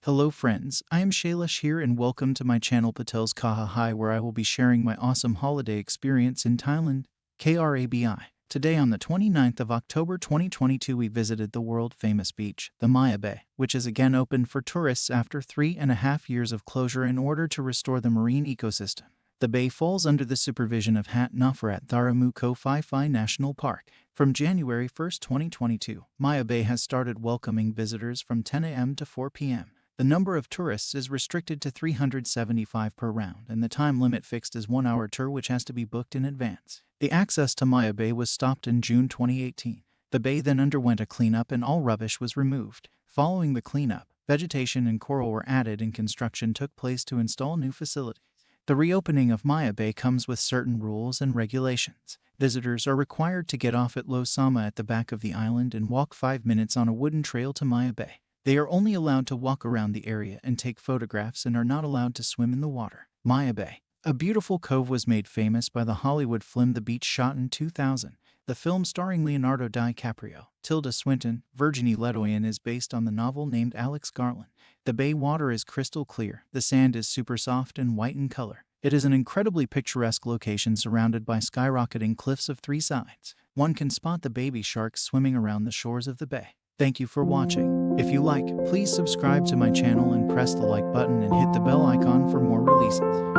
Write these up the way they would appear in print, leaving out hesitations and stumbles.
Hello friends, I am Shailesh here and welcome to my channel Patel's Kaha Hai, where I will be sharing my awesome holiday experience in Thailand, Krabi. Today on the 29th of October 2022 we visited the world-famous beach, the Maya Bay, which is again open for tourists after 3.5 years of closure in order to restore the marine ecosystem. The bay falls under the supervision of Noppharat Thara-Mu Phi National Park. From January 1, 2022, Maya Bay has started welcoming visitors from 10 a.m. to 4 p.m. The number of tourists is restricted to 375 per round, and the time limit fixed as 1-hour tour which has to be booked in advance. The access to Maya Bay was stopped in June 2018. The bay then underwent a cleanup and all rubbish was removed. Following the cleanup, vegetation and coral were added and construction took place to install new facilities. The reopening of Maya Bay comes with certain rules and regulations. Visitors are required to get off at Lo Sama at the back of the island and walk 5 minutes on a wooden trail to Maya Bay. They are only allowed to walk around the area and take photographs and are not allowed to swim in the water. Maya Bay, a beautiful cove, was made famous by the Hollywood film The Beach, shot in 2000. The film, starring Leonardo DiCaprio, Tilda Swinton, Virginie Ledoyen, is based on the novel named Alex Garland. The bay water is crystal clear. The sand is super soft and white in color. It is an incredibly picturesque location surrounded by skyrocketing cliffs of 3 sides. One can spot the baby sharks swimming around the shores of the bay. Thank you for watching. If you like, please subscribe to my channel and press the like button and hit the bell icon for more releases.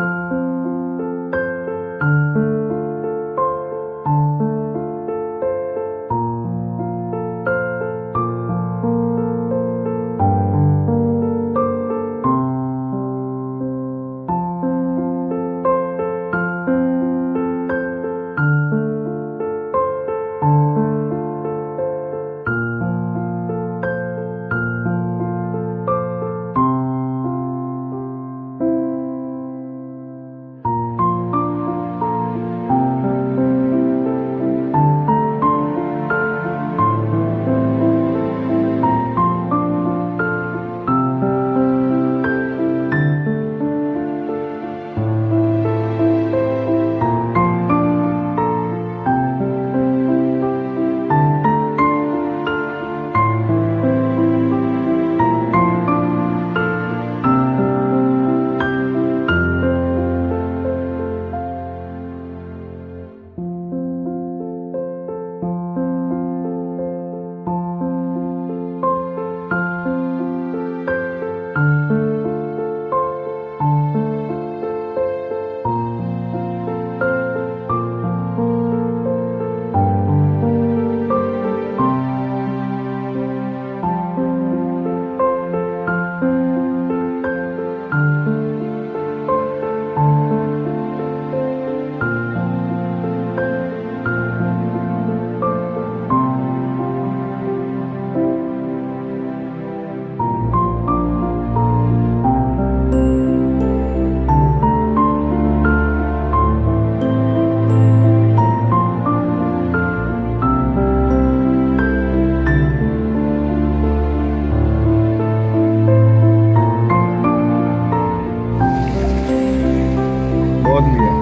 Bon dia.